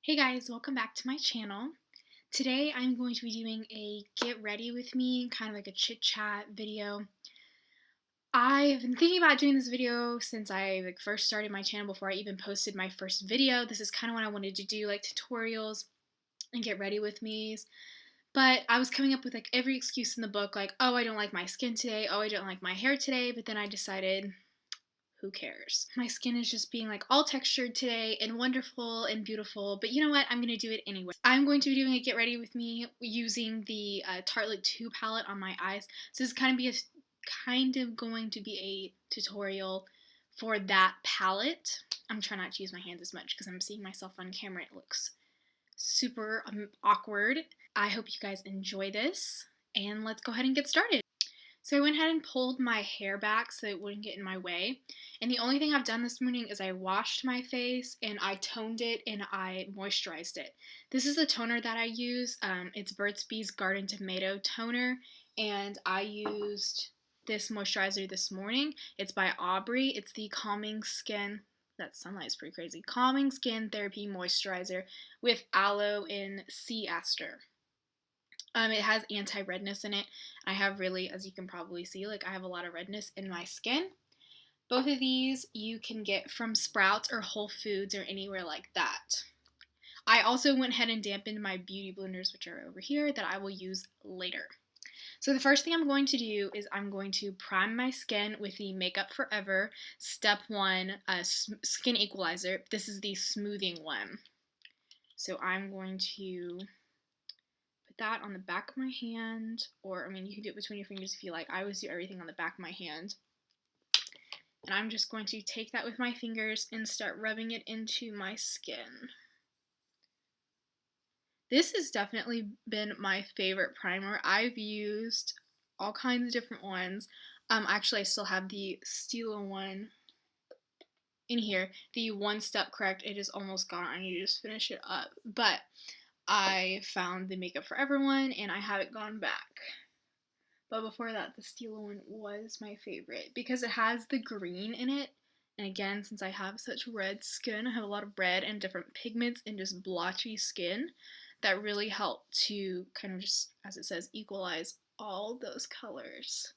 Hey guys, welcome back to my channel. Today I'm going to be doing a get ready with me, kind of like a chit chat video. I've been thinking about doing this video since I first started my channel, before I even posted my first video. This is kind of what I wanted to do, like tutorials and get ready with me's. But I was coming up with like every excuse in the book, like, oh, I don't like my skin today, oh, I don't like my hair today, but then I decided, who cares? My skin is just being like all textured today and wonderful and beautiful, but you know what? I'm going to do it anyway. I'm going to be doing a get ready with me using the Tartelette 2 palette on my eyes. So this is kind of going to be a tutorial for that palette. I'm trying not to use my hands as much because I'm seeing myself on camera. It looks super awkward. I hope you guys enjoy this, and let's go ahead and get started. So I went ahead and pulled my hair back so it wouldn't get in my way. And the only thing I've done this morning is I washed my face and I toned it and I moisturized it. This is the toner that I use. It's Burt's Bees Garden Tomato Toner, and I used this moisturizer this morning. It's by Aubrey. It's the Calming Skin, that sunlight is pretty crazy, Calming Skin Therapy Moisturizer with aloe and sea aster. It has anti-redness in it. I have really, as you can probably see, like I have a lot of redness in my skin. Both of these you can get from Sprouts or Whole Foods or anywhere like that. I also went ahead and dampened my beauty blenders, which are over here, that I will use later. So the first thing I'm going to do is I'm going to prime my skin with the Makeup Forever Step 1 Skin Equalizer. This is the smoothing one. So I'm going to that on the back of my hand, or I mean you can do it between your fingers if you like. I always do everything on the back of my hand. And I'm just going to take that with my fingers and start rubbing it into my skin. This has definitely been my favorite primer. I've used all kinds of different ones. Actually I still have the Stila one in here. The One Step Correct, it is almost gone. I need to just finish it up. But I found the Makeup Forever one and I haven't gone back. But before that, the Stila one was my favorite because it has the green in it. And again, since I have such red skin, I have a lot of red and different pigments and just blotchy skin, that really help to kind of just, as it says, equalize all those colors.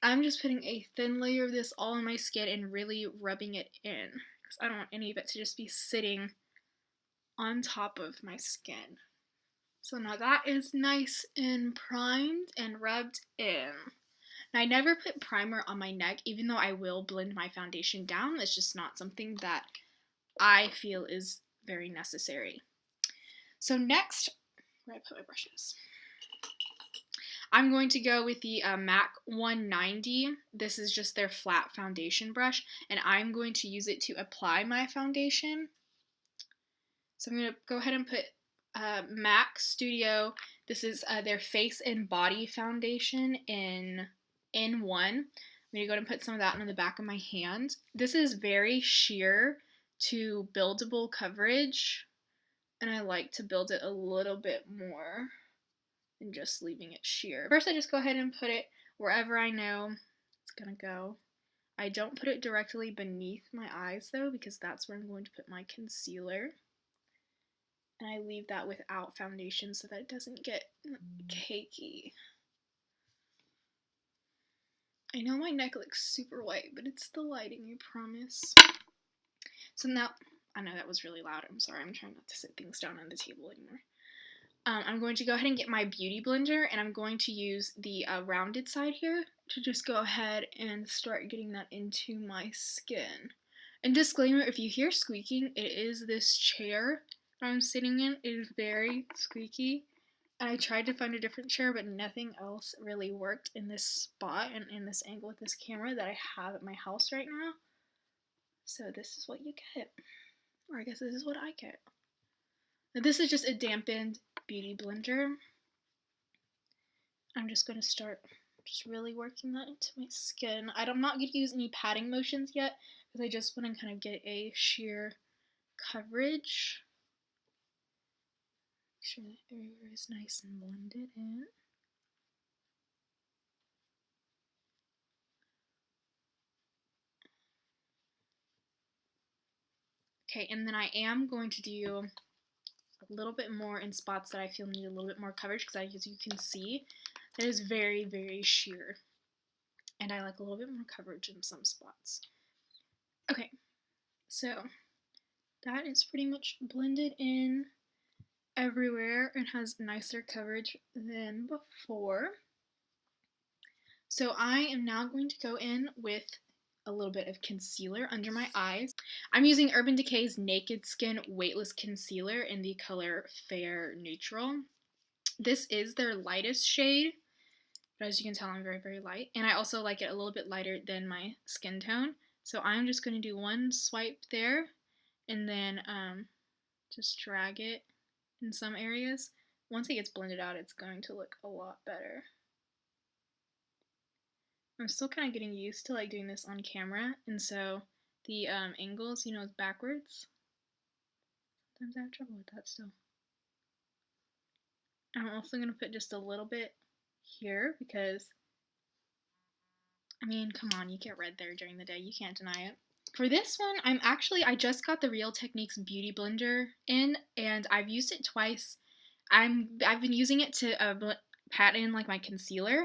I'm just putting a thin layer of this all on my skin and really rubbing it in because I don't want any of it to just be sitting on top of my skin. So now that is nice and primed and rubbed in. Now I never put primer on my neck, even though I will blend my foundation down. It's just not something that I feel is very necessary. So next, where do I put my brushes? I'm going to go with the MAC 190. This is just their flat foundation brush, and I'm going to use it to apply my foundation. So I'm going to go ahead and put MAC Studio. This is their Face and Body Foundation in N1. I'm going to go ahead and put some of that on the back of my hand. This is very sheer to buildable coverage, and I like to build it a little bit more than just leaving it sheer. First, I just go ahead and put it wherever I know it's going to go. I don't put it directly beneath my eyes, though, because that's where I'm going to put my concealer. And I leave that without foundation so that it doesn't get cakey. I know my neck looks super white, but it's the lighting, I promise. So now, I know that was really loud. I'm sorry. I'm trying not to sit things down on the table anymore. I'm going to go ahead and get my beauty blender, and I'm going to use the rounded side here to just go ahead and start getting that into my skin. And disclaimer, if you hear squeaking, it is this chair I'm sitting in. It is very squeaky, and I tried to find a different chair, but nothing else really worked in this spot and in this angle with this camera that I have at my house right now. So this is what you get, or I guess this is what I get. Now this is just a dampened beauty blender. I'm just going to start just really working that into my skin. I'm not going to use any patting motions yet because I just want to kind of get a sheer coverage. Make sure that everywhere is nice and blended in. Okay, and then I am going to do little bit more in spots that I feel need a little bit more coverage, because as you can see, it is very, very sheer. And I like a little bit more coverage in some spots. Okay, so that is pretty much blended in everywhere and has nicer coverage than before. So I am now going to go in with a little bit of concealer under my eyes. I'm using Urban Decay's Naked Skin Weightless Concealer in the color Fair Neutral. This is their lightest shade, but as you can tell, I'm very, very light. And I also like it a little bit lighter than my skin tone. So I'm just going to do one swipe there and then just drag it in some areas. Once it gets blended out, it's going to look a lot better. I'm still kind of getting used to like doing this on camera, and so the angles, you know, is backwards. Sometimes I have trouble with that still. I'm also going to put just a little bit here because, I mean, come on, you get red there during the day. You can't deny it. For this one, I just got the RealTechniques Beauty Blender in, and I've used it twice. I've been using it to pat in like my concealer,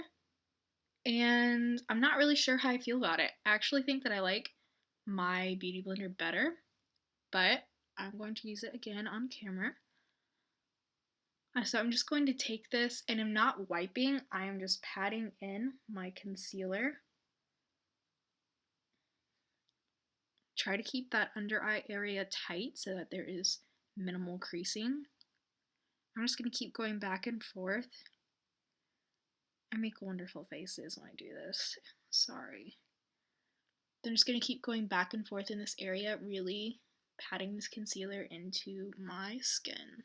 and I'm not really sure how I feel about it. I actually think that I like my Beauty Blender better, but I'm going to use it again on camera. So I'm just going to take this, and I'm not wiping, I am just patting in my concealer. Try to keep that under eye area tight so that there is minimal creasing. I'm just going to keep going back and forth. I make wonderful faces when I do this. Sorry. I'm just going to keep going back and forth in this area, really patting this concealer into my skin.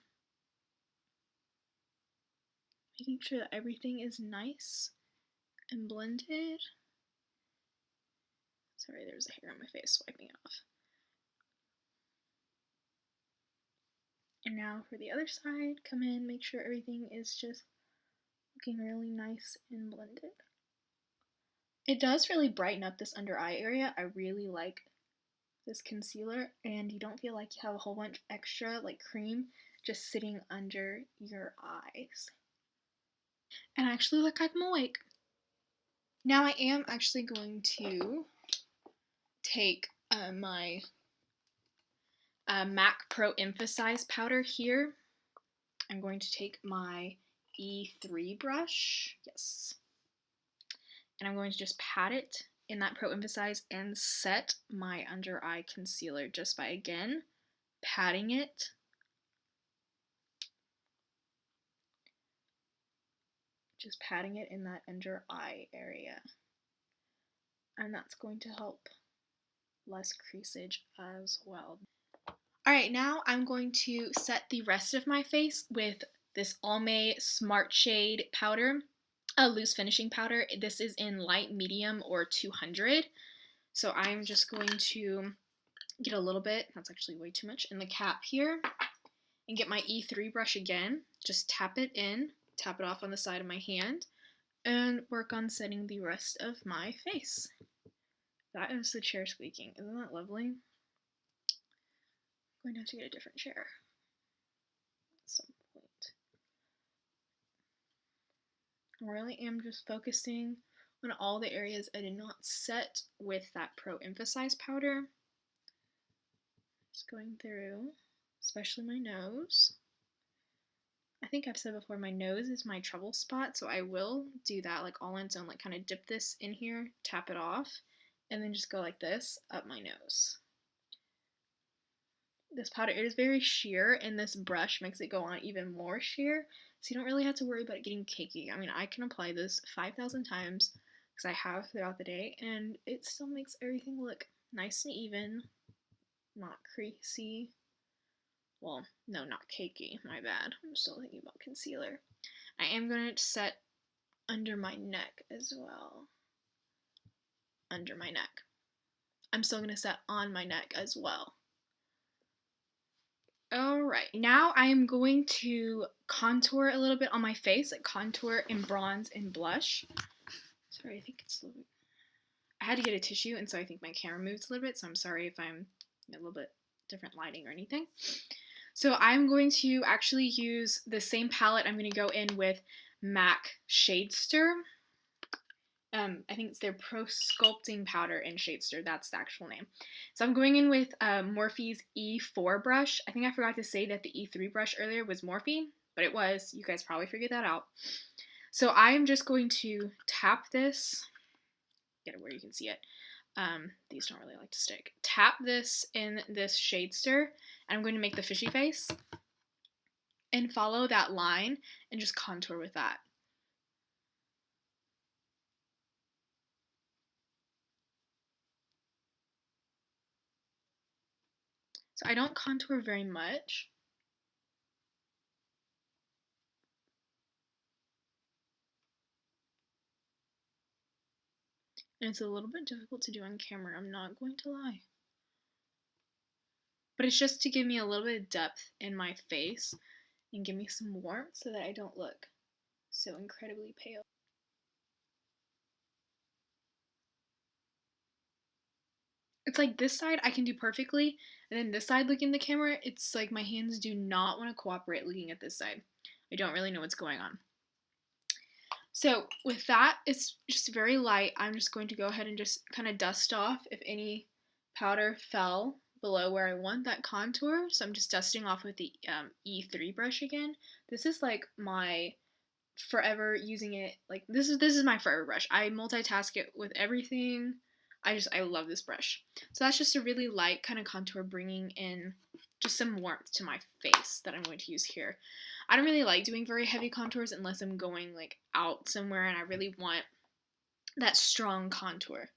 Making sure that everything is nice and blended. Sorry, there's a hair on my face, swiping it off. And now for the other side, come in, make sure everything is just looking really nice and blended. It does really brighten up this under eye area. I really like this concealer, and you don't feel like you have a whole bunch extra like cream just sitting under your eyes. And I actually look like I'm awake. Now I am actually going to take my MAC Pro Emphasize powder here. I'm going to take my E3 brush, yes, and I'm going to just pat it in that Pro Emphasize and set my under eye concealer just by, again, patting it. Just patting it in that under eye area. And that's going to help less creasage as well. Alright, now I'm going to set the rest of my face with this Almay Smart Shade powder, a loose finishing powder. This is in light, medium, or 200. So I'm just going to get a little bit, that's actually way too much, in the cap here, and get my E3 brush again. Just tap it in, tap it off on the side of my hand, and work on setting the rest of my face. That is the chair squeaking. Isn't that lovely? I'm going to have to get a different chair at some point. I really am just focusing on all the areas I did not set with that Pro Emphasize powder. Just going through, especially my nose. I think I've said before, my nose is my trouble spot, so I will do that like all on its own, like kind of dip this in here, tap it off, and then just go like this up my nose. This powder, it is very sheer, and this brush makes it go on even more sheer, so you don't really have to worry about it getting cakey. I mean, I can apply this 5,000 times, because I have throughout the day, and it still makes everything look nice and even, not creasy. Well, no, not cakey, my bad. I'm still thinking about concealer. I am going to set under my neck as well. Under my neck. I'm still going to set on my neck as well. Alright, now I am going to contour a little bit on my face, like contour and bronze and blush. Sorry, I think it's a little bit... I had to get a tissue, and so I think my camera moves a little bit, so I'm sorry if I'm a little bit different lighting or anything. So I'm going to actually use the same palette. I'm going to go in with MAC Shadester. I think it's their Pro Sculpting Powder in Shadester. That's the actual name. So I'm going in with Morphe's E4 brush. I think I forgot to say that the E3 brush earlier was Morphe, but it was. You guys probably figured that out. So I am just going to tap this, get it where you can see it. These don't really like to stick. Tap this in this Shadester, and I'm going to make the fishy face and follow that line and just contour with that. So I don't contour very much. And it's a little bit difficult to do on camera, I'm not going to lie. But it's just to give me a little bit of depth in my face and give me some warmth so that I don't look so incredibly pale. It's like this side I can do perfectly, and then this side looking at the camera, it's like my hands do not want to cooperate looking at this side. I don't really know what's going on. So with that, it's just very light. I'm just going to go ahead and just kind of dust off if any powder fell below where I want that contour. So I'm just dusting off with the E3 brush again. This is like my forever using it. Like this is my forever brush. I multitask it with everything. I love this brush. So that's just a really light kind of contour, bringing in just some warmth to my face that I'm going to use here. I don't really like doing very heavy contours unless I'm going like out somewhere and I really want that strong contour.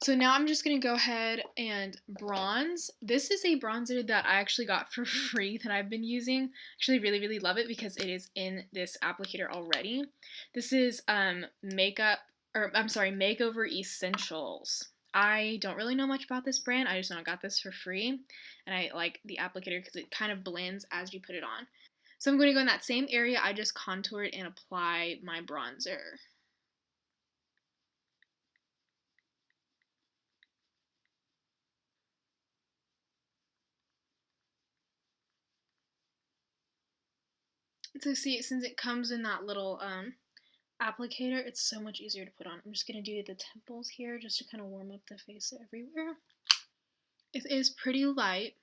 So now I'm just going to go ahead and bronze. This is a bronzer that I actually got for free that I've been using. Actually really, really love it because it is in this applicator already. This is Makeover Essentials. I don't really know much about this brand. I just know I got this for free, and I like the applicator because it kind of blends as you put it on. So I'm going to go in that same area I just contoured and apply my bronzer. So see, since it comes in that little applicator, it's so much easier to put on. I'm just going to do the temples here just to kind of warm up the face everywhere. It is pretty light.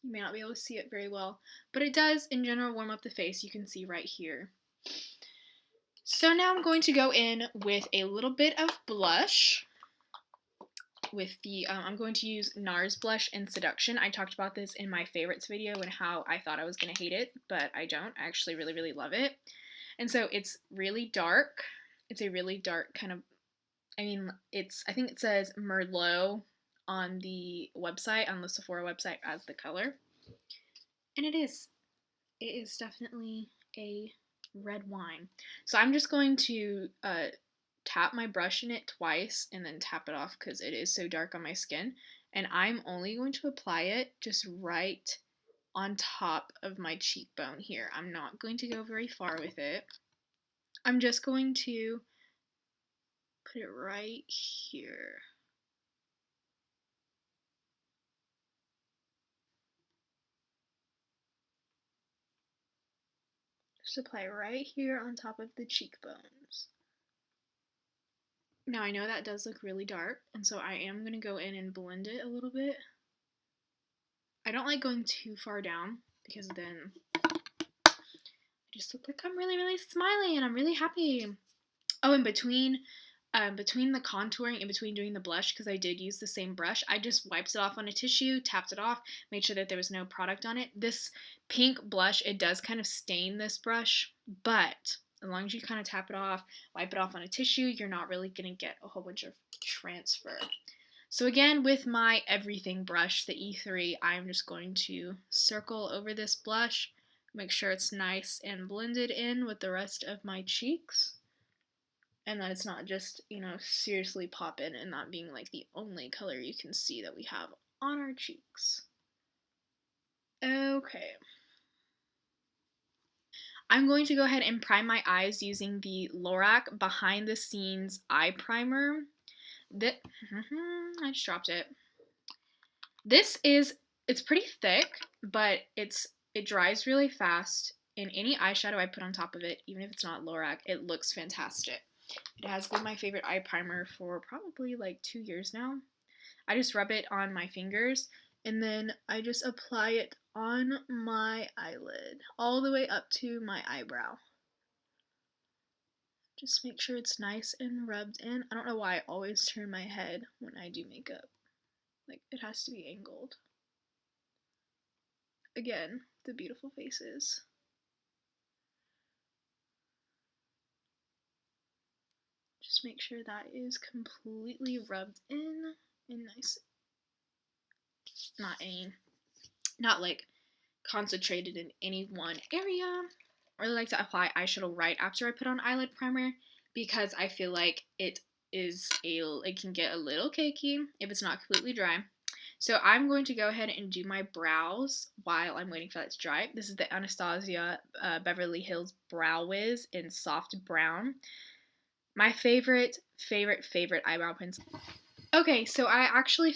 You may not be able to see it very well, but it does in general warm up the face. You can see right here. So now I'm going to go in with a little bit of blush. With the, I'm going to use Nars blush in Seduction. I talked about this in my favorites video and how I thought I was going to hate it, but I don't. I actually really, really love it. And so it's really dark. It's a really dark kind of, I think it says Merlot on the website, on the Sephora website as the color. And it is definitely a red wine. So I'm just going to tap my brush in it twice and then tap it off because it is so dark on my skin. And I'm only going to apply it just right on top of my cheekbone here. I'm not going to go very far with it. I'm just going to put it right here. Just apply right here on top of the cheekbones. Now I know that does look really dark, and so I am going to go in and blend it a little bit. I don't like going too far down because then I just look like I'm really, really smiling and I'm really happy. Oh, in between the contouring, in between doing the blush, because I did use the same brush, I just wiped it off on a tissue, tapped it off, made sure that there was no product on it. This pink blush, it does kind of stain this brush, but as long as you kind of tap it off, wipe it off on a tissue, you're not really going to get a whole bunch of transfer. So again, with my everything brush, the E3, I'm just going to circle over this blush, make sure it's nice and blended in with the rest of my cheeks. And that it's not just, seriously popping and not being like the only color you can see that we have on our cheeks. Okay. I'm going to go ahead and prime my eyes using the Lorac Behind the Scenes Eye Primer. I just dropped it. This is It's pretty thick, but it dries really fast. And any eyeshadow I put on top of it, even if it's not Lorac, it looks fantastic. It has been my favorite eye primer for probably like 2 years now. I just rub it on my fingers and then I just apply it on my eyelid all the way up to my eyebrow. Just make sure it's nice and rubbed in. I don't know why I always turn my head when I do makeup. Like, it has to be angled. Again, the beautiful faces. Just make sure that is completely rubbed in and nice. Not like concentrated in any one area. I really like to apply eyeshadow right after I put on eyelid primer because I feel like it can get a little cakey if it's not completely dry. So I'm going to go ahead and do my brows while I'm waiting for that to dry. This is the Anastasia Beverly Hills Brow Wiz in soft brown. My favorite eyebrow pencil. Okay, so I actually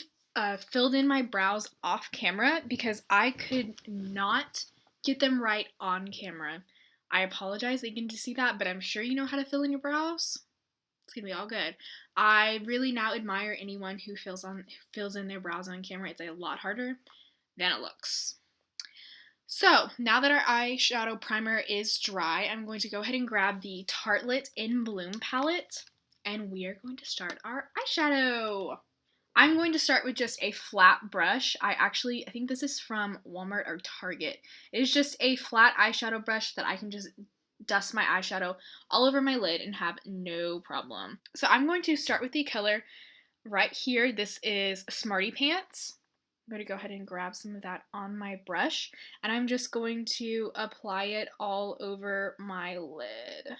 filled in my brows off camera because I could not get them right on camera. I apologize that you didn't see that, but I'm sure you know how to fill in your brows. It's gonna be all good. I really now admire anyone who fills in their brows on camera. It's a lot harder than it looks. So now that our eyeshadow primer is dry, I'm going to go ahead and grab the Tartelette In Bloom palette, and we are going to start our eyeshadow. I'm going to start with just a flat brush. I think this is from Walmart or Target. It is just a flat eyeshadow brush that I can just dust my eyeshadow all over my lid and have no problem. So I'm going to start with the color right here. This is Smarty Pants. I'm going to go ahead and grab some of that on my brush, and I'm just going to apply it all over my lid.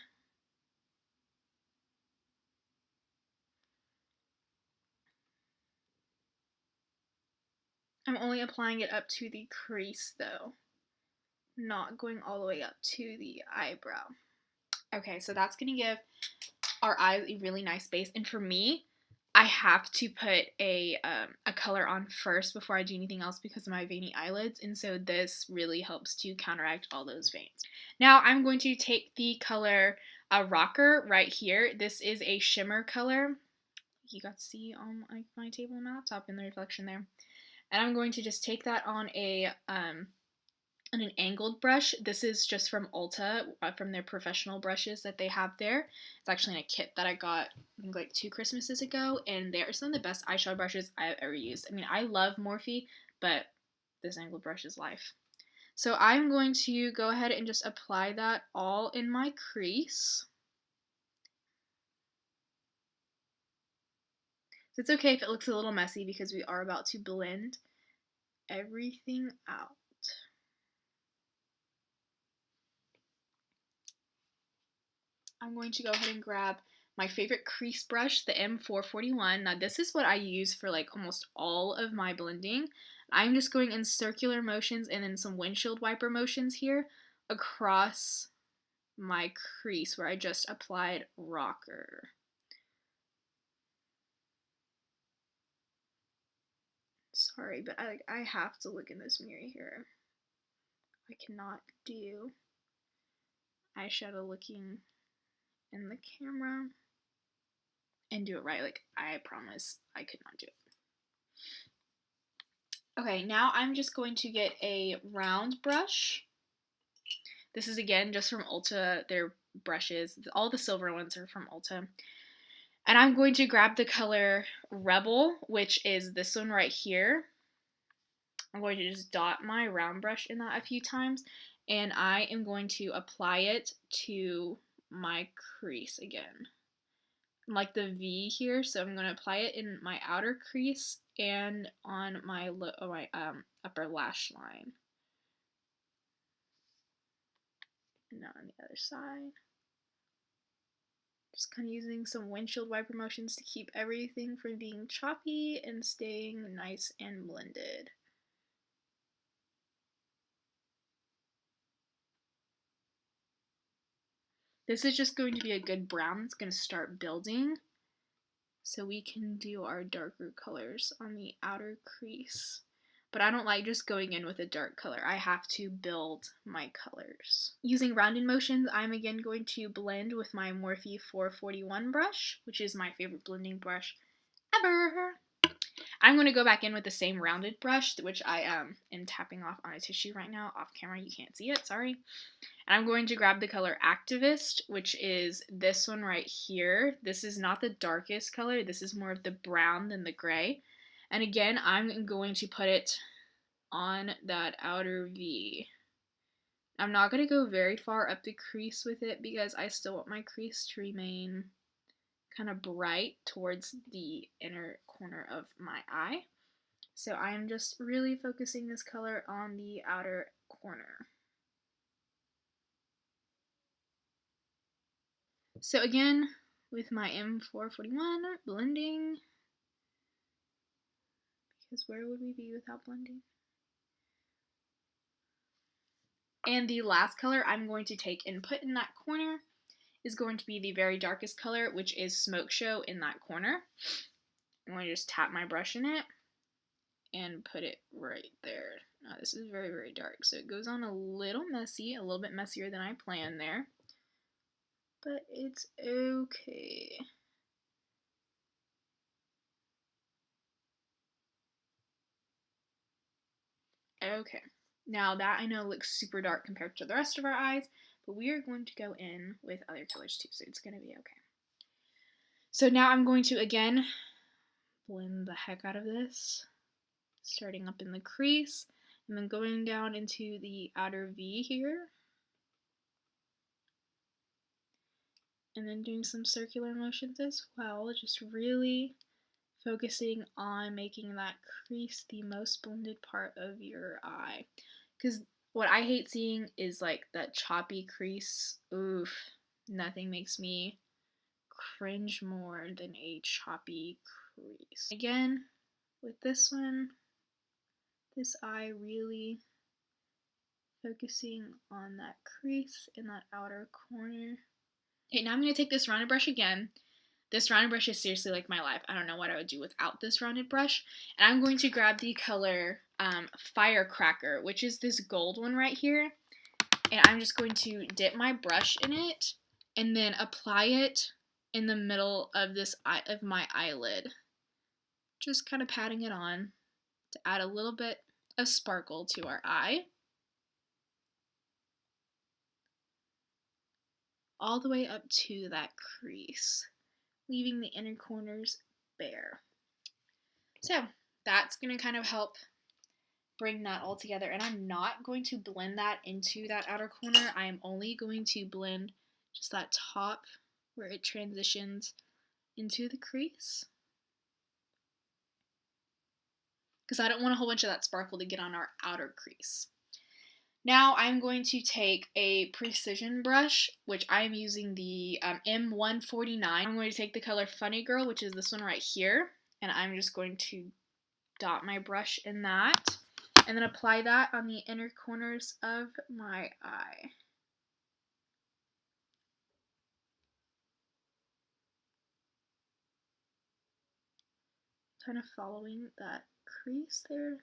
I'm only applying it up to the crease though, not going all the way up to the eyebrow. Okay, so that's going to give our eyes a really nice base, and for me, I have to put a color on first before I do anything else because of my veiny eyelids, and so this really helps to counteract all those veins. Now I'm going to take the color Rocker right here. This is a shimmer color. You got to see on my table on my laptop in the reflection there. And I'm going to just take that on an angled brush. This is just from Ulta, from their professional brushes that they have there. It's actually in a kit that I got, I think, like 2 Christmases ago, and they are some of the best eyeshadow brushes I've ever used. I mean, I love Morphe, but this angled brush is life. So I'm going to go ahead and just apply that all in my crease. It's okay if it looks a little messy because we are about to blend everything out. I'm going to go ahead and grab my favorite crease brush, the M441. Now this is what I use for like almost all of my blending. I'm just going in circular motions and then some windshield wiper motions here across my crease where I just applied Rocker. Sorry, but I have to look in this mirror here. I cannot do eyeshadow looking in the camera and do it right. Like, I promise I could not do it. Okay, now I'm just going to get a round brush. This is again just from Ulta, their brushes. All the silver ones are from Ulta. And I'm going to grab the color Rebel, which is this one right here. I'm going to just dot my round brush in that a few times, and I am going to apply it to my crease again. Like the V here, so I'm going to apply it in my outer crease and on my upper lash line. And now on the other side. Just kind of using some windshield wiper motions to keep everything from being choppy and staying nice and blended. This is just going to be a good brown. It's going to start building so we can do our darker colors on the outer crease. but I don't like just going in with a dark color. I have to build my colors. Using rounded motions, I'm again going to blend with my Morphe E4 brush, which is my favorite blending brush ever. I'm going to go back in with the same rounded brush, which I am tapping off on a tissue right now. Off camera, you can't see it, sorry. And I'm going to grab the color Activist, which is this one right here. This is not the darkest color. This is more of the brown than the gray. And again, I'm going to put it on that outer V. I'm not going to go very far up the crease with it because I still want my crease to remain kind of bright towards the inner corner of my eye. So I'm just really focusing this color on the outer corner. So again, with my M441, blending, because where would we be without blending? And the last color I'm going to take and put in that corner is going to be the very darkest color, which is Smoke Show in that corner. I'm going to just tap my brush in it and put it right there. Now this is very, very dark, so it goes on a little messy, a little bit messier than I planned there. But it's okay. Okay, now that I know looks super dark compared to the rest of our eyes, but we are going to go in with other colors too, so it's going to be okay. So now I'm going to again blend the heck out of this, starting up in the crease, and then going down into the outer V here. And then doing some circular motions as well, just really focusing on making that crease the most blended part of your eye. Because what I hate seeing is like that choppy crease. Oof, nothing makes me cringe more than a choppy crease. Again, with this one, this eye really focusing on that crease in that outer corner. Okay, now I'm going to take this rounded brush again. This rounded brush is seriously like my life. I don't know what I would do without this rounded brush. And I'm going to grab the color Firecracker, which is this gold one right here. And I'm just going to dip my brush in it and then apply it in the middle of my eyelid. Just kind of patting it on to add a little bit of sparkle to our eye. All the way up to that crease, leaving the inner corners bare. So that's going to kind of help bring that all together. And I'm not going to blend that into that outer corner. I am only going to blend just that top where it transitions into the crease, because I don't want a whole bunch of that sparkle to get on our outer crease. Now I'm going to take a precision brush, which I'm using the M149. I'm going to take the color Funny Girl, which is this one right here, and I'm just going to dot my brush in that, and then apply that on the inner corners of my eye. Kind of following that crease there.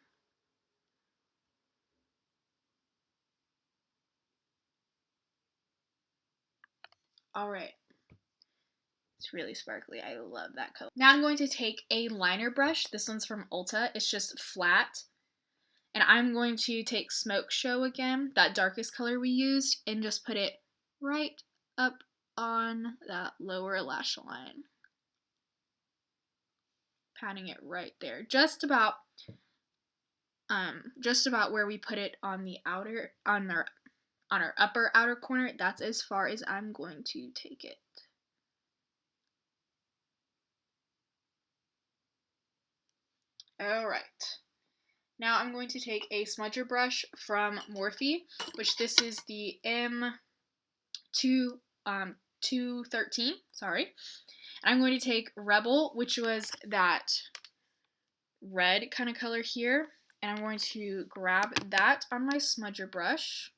Alright, it's really sparkly. I love that color. Now I'm going to take a liner brush. This one's from Ulta. It's just flat. And I'm going to take Smoke Show again, that darkest color we used, and just put it right up on that lower lash line. Patting it right there. Just about where we put it on the outer, on our upper outer corner. That's as far as I'm going to take it. Alright. Now I'm going to take a smudger brush from Morphe, which this is the M213, sorry. And I'm going to take Rebel, which was that red kind of color here, and I'm going to grab that on my smudger brush.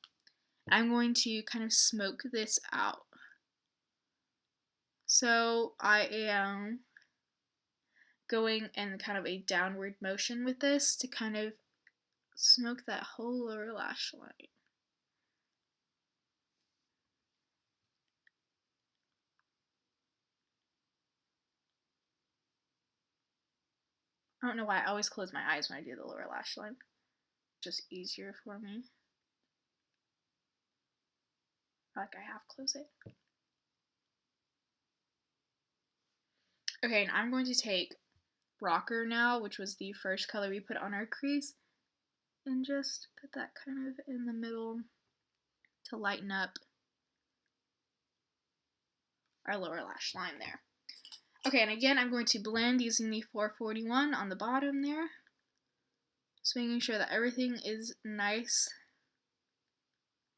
I'm going to kind of smoke this out. So I am going in kind of a downward motion with this to kind of smoke that whole lower lash line. I don't know why I always close my eyes when I do the lower lash line. Just easier for me. Like I have to close it. Okay, and I'm going to take Rocker now, which was the first color we put on our crease, and just put that kind of in the middle to lighten up our lower lash line there. Okay, and again, I'm going to blend using the 441 on the bottom there. Just making sure that everything is nice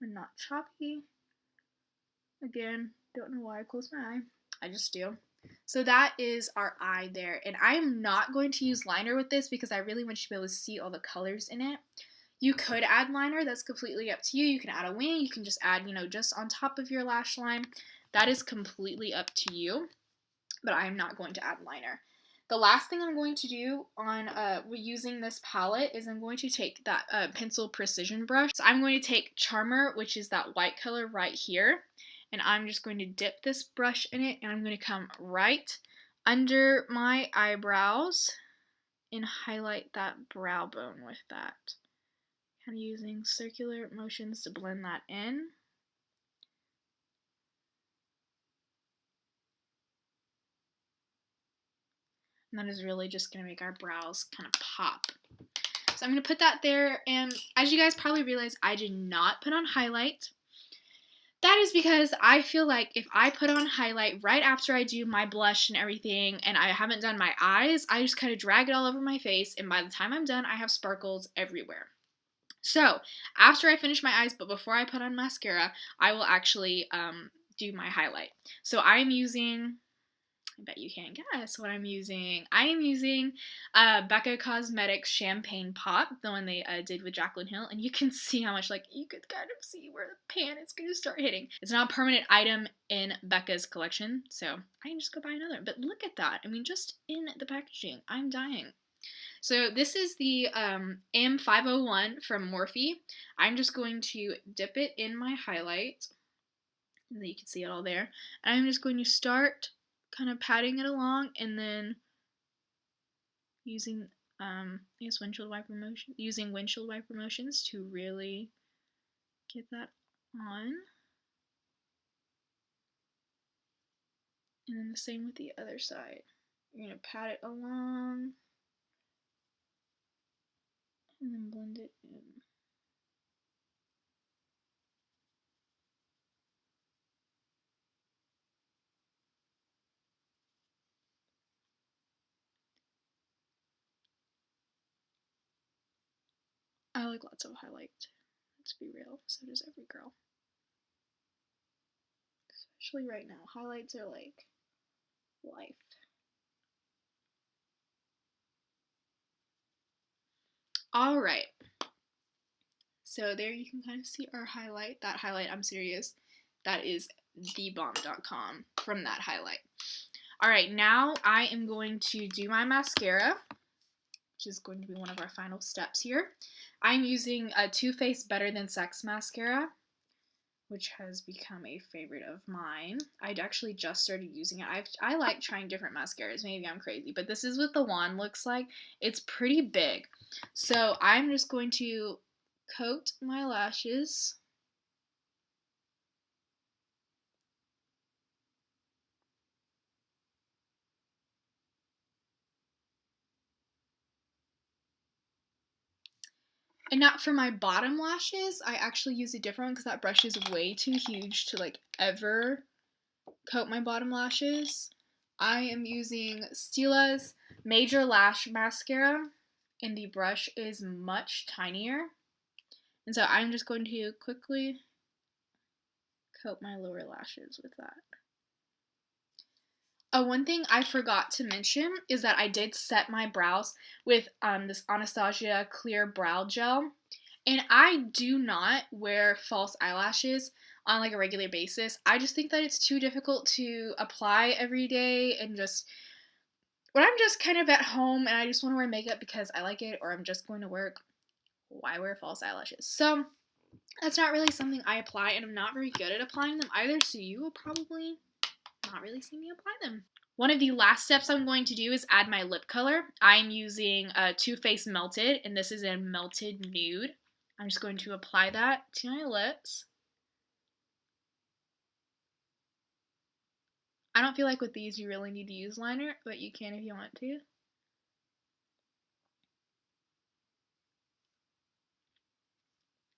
and not choppy. Again, don't know why I closed my eye. I just do. So that is our eye there. And I'm not going to use liner with this because I really want you to be able to see all the colors in it. You could add liner. That's completely up to you. You can add a wing. You can just add, just on top of your lash line. That is completely up to you. But I'm not going to add liner. The last thing I'm going to do on using this palette is I'm going to take that pencil precision brush. So I'm going to take Charmer, which is that white color right here, and I'm just going to dip this brush in it, and I'm going to come right under my eyebrows and highlight that brow bone with that. Kind of using circular motions to blend that in. And that is really just going to make our brows kind of pop. So I'm going to put that there, and as you guys probably realize, I did not put on highlight. That is because I feel like if I put on highlight right after I do my blush and everything, and I haven't done my eyes, I just kind of drag it all over my face, and by the time I'm done, I have sparkles everywhere. So after I finish my eyes, but before I put on mascara, I will actually do my highlight. So I'm using... I bet you can't guess what I'm using. I am using Becca Cosmetics Champagne Pop, the one they did with Jaclyn Hill, and you can see how much, you could kind of see where the pan is going to start hitting. It's not a permanent item in Becca's collection, so I can just go buy another. But look at that. I mean, just in the packaging, I'm dying. So this is the M501 from Morphe. I'm just going to dip it in my highlight, and then you can see it all there. And I'm just going to start kind of patting it along, and then using windshield wiper motions to really get that on. And then the same with the other side. You're going to pat it along and then blend it in. I like lots of highlight. Let's be real. So does every girl. Especially right now. Highlights are like life. Alright. So there you can kind of see our highlight. That highlight, I'm serious, that is thebomb.com from that highlight. Alright, now I am going to do my mascara, which is going to be one of our final steps here. I'm using a Too Faced Better Than Sex mascara, which has become a favorite of mine. I'd actually just started using it. I like trying different mascaras. Maybe I'm crazy, but this is what the wand looks like. It's pretty big. So I'm just going to coat my lashes. And now for my bottom lashes, I actually use a different one because that brush is way too huge to ever coat my bottom lashes. I am using Stila's Major Lash Mascara, and the brush is much tinier. And so I'm just going to quickly coat my lower lashes with that. One thing I forgot to mention is that I did set my brows with this Anastasia clear brow gel, and I do not wear false eyelashes on a regular basis. I just think that it's too difficult to apply every day, and just when I'm just kind of at home and I just want to wear makeup because I like it, or I'm just going to work, why wear false eyelashes? So that's not really something I apply, and I'm not very good at applying them either, so you will probably not really see me apply them. One of the last steps I'm going to do is add my lip color. I'm using Too Faced Melted, and this is in Melted Nude. I'm just going to apply that to my lips. I don't feel like with these you really need to use liner, but you can if you want to.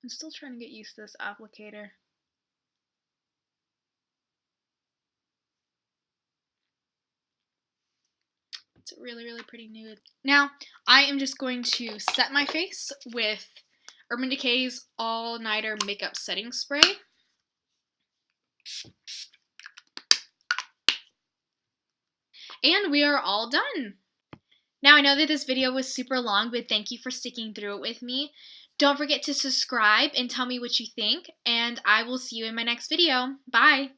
I'm still trying to get used to this applicator. It's a really, really pretty nude. Now, I am just going to set my face with Urban Decay's All Nighter Makeup Setting Spray. And we are all done. Now, I know that this video was super long, but thank you for sticking through it with me. Don't forget to subscribe and tell me what you think, and I will see you in my next video. Bye!